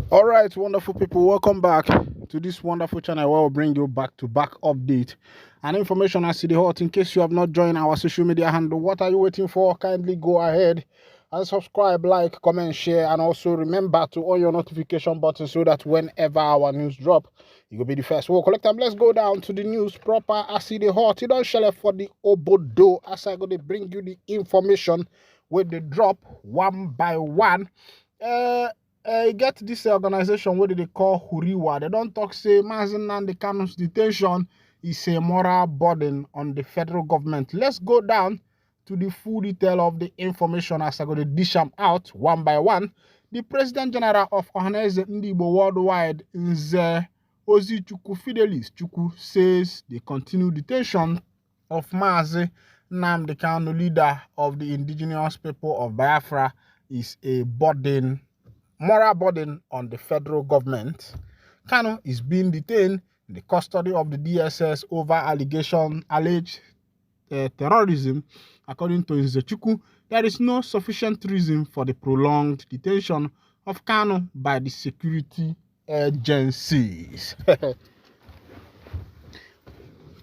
All right, wonderful people, welcome back to this wonderful channel where we'll bring you back-to-back update and information as to the hot. In case you have not joined our social media handle, what are you waiting for? Kindly go ahead and subscribe, like, comment, share, and also remember to on your notification button so that whenever our news drop, you will be the first. We'll collect them. Let's go down to the news proper. I see the hot. You don't share for the obodo as I go to bring you the information with the drop one by one. Get this organization, what do they call Huriwa? They don't talk say Mazi Nnamdi Kanu's detention is a moral burden on the federal government. Let's go down to the full detail of the information as I go to dish them out one by one. The President General of Ohaneze Ndigbo Worldwide, Nze Ozi Chukwu Fidelis Chukwu, says the continued detention of Mazi Nnamdi Kanu, leader of the indigenous people of Biafra, is a moral burden on the federal government. Kanu is being detained in the custody of the DSS over alleged terrorism. According to Nzechukwu, there is no sufficient reason for the prolonged detention of Kanu by the security agencies.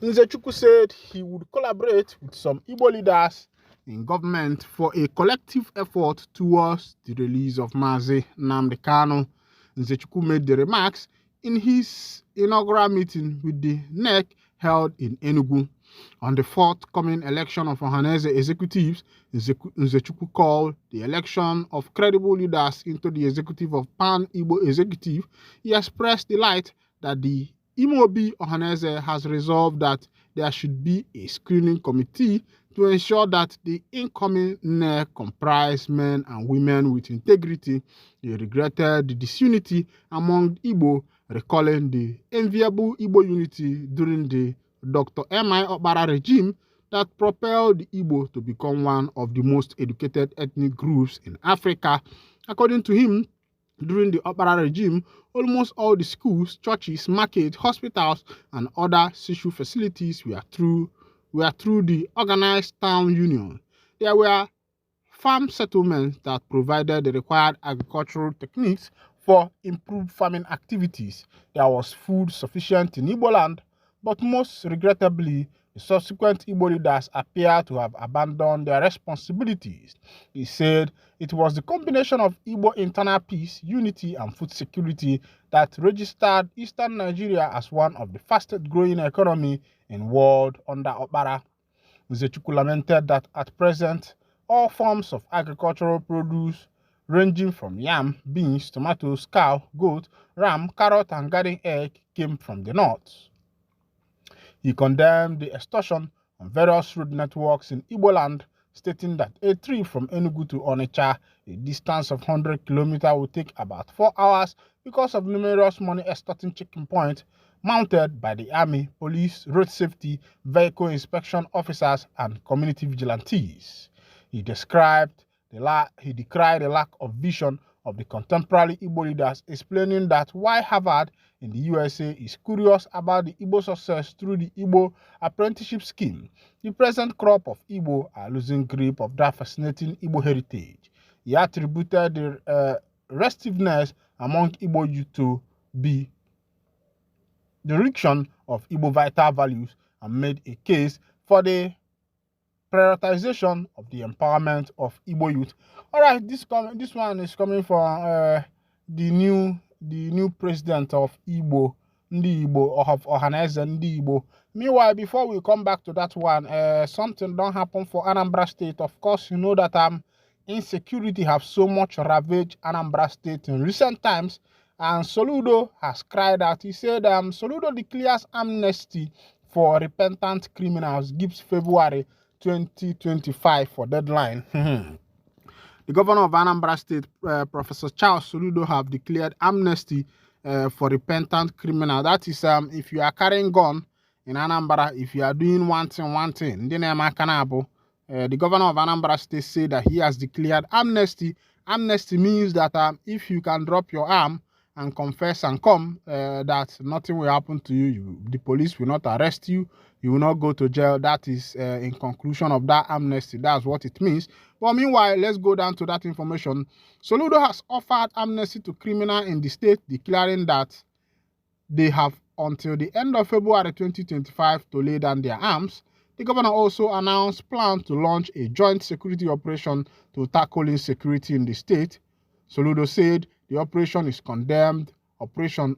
Nzechukwu said he would collaborate with some Igbo leaders in government for a collective effort towards the release of Mazi Nnamdi Kanu. Nzechukwu made the remarks in his inaugural meeting with the NEC held in Enugu. On the forthcoming election of Ohaneze executives, Nzechukwu called the election of credible leaders into the executive of Pan-Igbo Executive. He expressed delight that the Imobi Ohaneze has resolved that there should be a screening committee to ensure that the incoming NEC comprise men and women with integrity. He regretted the disunity among Igbo, recalling the enviable Igbo unity during the Dr. M.I. Okpara regime that propelled the Igbo to become one of the most educated ethnic groups in Africa. According to him, during the Okpara regime, almost all the schools, churches, markets, hospitals, and other social facilities were through the organized town union. There were farm settlements that provided the required agricultural techniques for improved farming activities. There was food sufficient in Igbo land, but most regrettably, the subsequent Igbo leaders appear to have abandoned their responsibilities. He said it was the combination of Igbo internal peace, unity, and food security that registered Eastern Nigeria as one of the fastest growing economy in world under Okpara. Nzechukwu lamented that at present, all forms of agricultural produce ranging from yam, beans, tomatoes, cow, goat, ram, carrot, and garden egg came from the north. He condemned the extortion on various road networks in Igbo land, stating that a trip from Enugu to Onitsha, a distance of 100 kilometers, will take about 4 hours because of numerous money extorting checking points mounted by the army, police, road safety, vehicle inspection officers, and community vigilantes. He decried the lack of vision of the contemporary Igbo leaders, explaining that while Harvard in the USA is curious about the Igbo success through the Igbo apprenticeship scheme, the present crop of Igbo are losing grip of that fascinating Igbo heritage. He attributed the restiveness among Igbo youth to be the direction of Igbo vital values and made a case for the prioritization of the empowerment of Igbo youth. All right, this one is coming from the new president of Igbo, Ndi Igbo, of Ohaneze Ndi Igbo. Meanwhile, before we come back to that one, something don't happen for Anambra State. Of course, you know that insecurity have so much ravaged Anambra State in recent times, and Soludo has cried out. He said Soludo declares amnesty for repentant criminals, gives February 2025 for deadline. The governor of Anambra State, Professor Charles Soludo, have declared amnesty for repentant criminals. That is, if you are carrying gun in Anambra, if you are doing one thing, the governor of Anambra State said that he has declared amnesty. Amnesty means that if you can drop your arm and confess and come, that nothing will happen to you. The police will not arrest you. You will not go to jail. That is in conclusion of that amnesty. That's what it means. But meanwhile, let's go down to that information. Soludo has offered amnesty to criminals in the state, declaring that they have until the end of February 2025 to lay down their arms. The governor also announced plans to launch a joint security operation to tackle insecurity in the state. Soludo said the operation is condemned Operation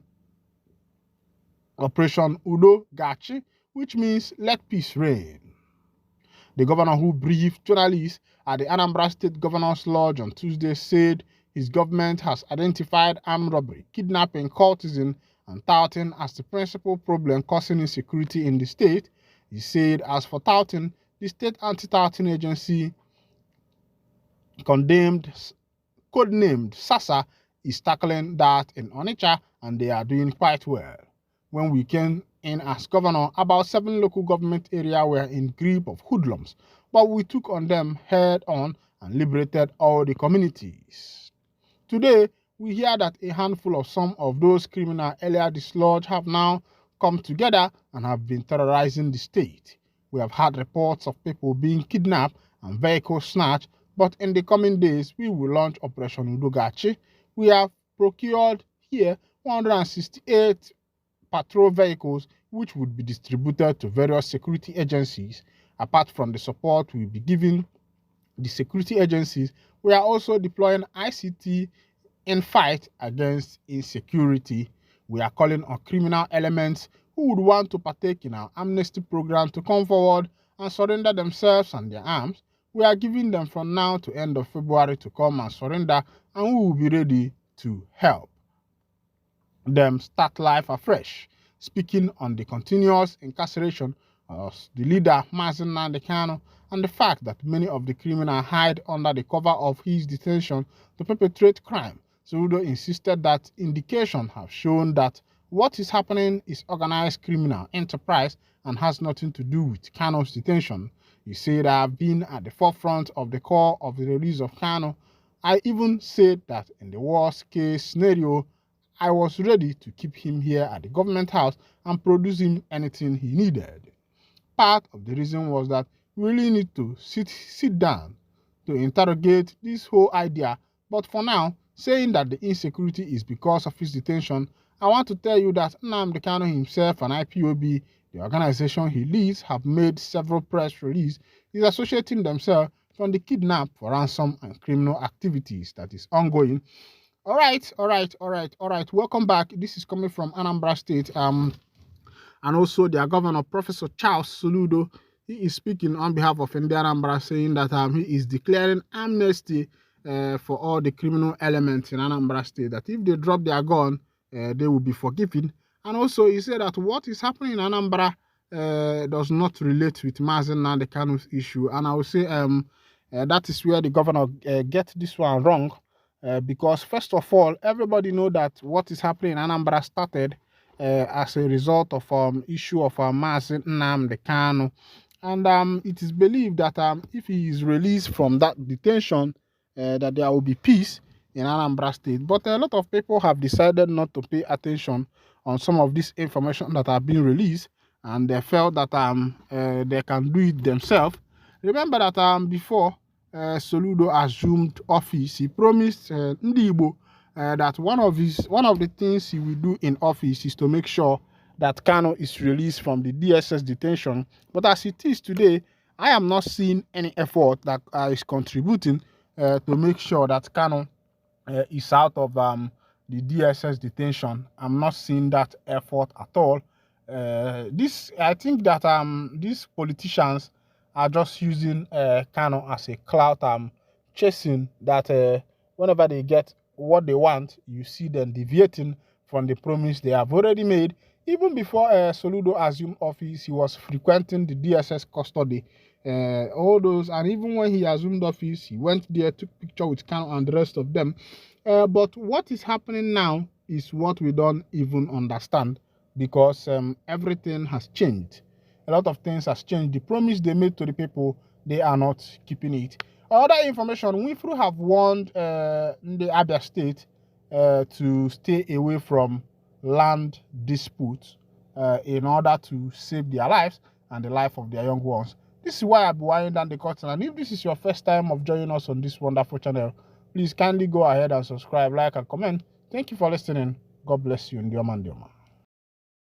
Udo Gachi, which means let peace reign. The governor, who briefed journalists at the Anambra State Governor's Lodge on Tuesday, said his government has identified armed robbery, kidnapping, cultism, and touting as the principal problem causing insecurity in the state. He said, as for touting, the state anti-touting agency, codenamed SASA, is tackling that in Onitsha, and they are doing quite well. When we came in as governor, about 7 local government areas were in grip of hoodlums, but we took on them head on and liberated all the communities. Today, we hear that a handful of some of those criminals earlier dislodged have now come together and have been terrorizing the state. We have had reports of people being kidnapped and vehicles snatched, but in the coming days, we will launch Operation Udogachi. We have procured here 168 patrol vehicles, which would be distributed to various security agencies. Apart from the support we will be giving the security agencies, we are also deploying ICT in fight against insecurity. We are calling on criminal elements who would want to partake in our amnesty program to come forward and surrender themselves and their arms. We are giving them from now to end of February to come and surrender, and we will be ready to help them start life afresh. Speaking on the continuous incarceration of the leader, Mazi Nnamdi Kanu, and the fact that many of the criminals hide under the cover of his detention to perpetrate crime, Soludo insisted that indications have shown that what is happening is organized criminal enterprise and has nothing to do with Kanu's detention. He said, I have been at the forefront of the call of the release of Kanu. I even said that in the worst case scenario, I was ready to keep him here at the government house and produce him anything he needed. Part of the reason was that we really need to sit down to interrogate this whole idea, but for now, saying that the insecurity is because of his detention, I want to tell you that Nnamdi Kanu himself and IPOB, the organization he leads, have made several press releases disassociating themselves from the kidnap for ransom and criminal activities that is ongoing. All right. Welcome back. This is coming from Anambra State. And also their governor, Professor Charles Soludo. He is speaking on behalf of India Anambra, saying that he is declaring amnesty for all the criminal elements in Anambra State, that if they drop their gun, they will be forgiven. And also he said that what is happening in Anambra does not relate with Mazi Nnamdi Kanu's issue. And I will say that is where the governor gets this one wrong, because first of all, everybody know that what is happening in Anambra started as a result of issue of Mazi Nnamdi Kanu. And it is believed that if he is released from that detention, that there will be peace in Anambra State. But a lot of people have decided not to pay attention on some of this information that are being released, and they felt that they can do it themselves. Remember that before Soludo assumed office, he promised Ndi Igbo that one of the things he will do in office is to make sure that Kanu is released from the DSS detention. But as it is today, I am not seeing any effort that is contributing to make sure that Kanu is out of the DSS detention. I'm not seeing that effort at all. I think that these politicians are just using Kanu as a clout, chasing that whenever they get what they want, you see them deviating from the promise they have already made. Even before Soludo assumed office, he was frequenting the DSS custody, all those, and even when he assumed office, he went there, took picture with Kanu and the rest of them. But what is happening now is what we don't even understand, because everything has changed. A lot of things has changed. The promise they made to the people, they are not keeping it. Other information, Winfrey have warned the Abia State to stay away from land disputes in order to save their lives and the life of their young ones. This is why I'll be winding down the curtain. And if this is your first time of joining us on this wonderful channel, please kindly go ahead and subscribe, like, and comment. Thank you for listening. God bless you. Ndioma.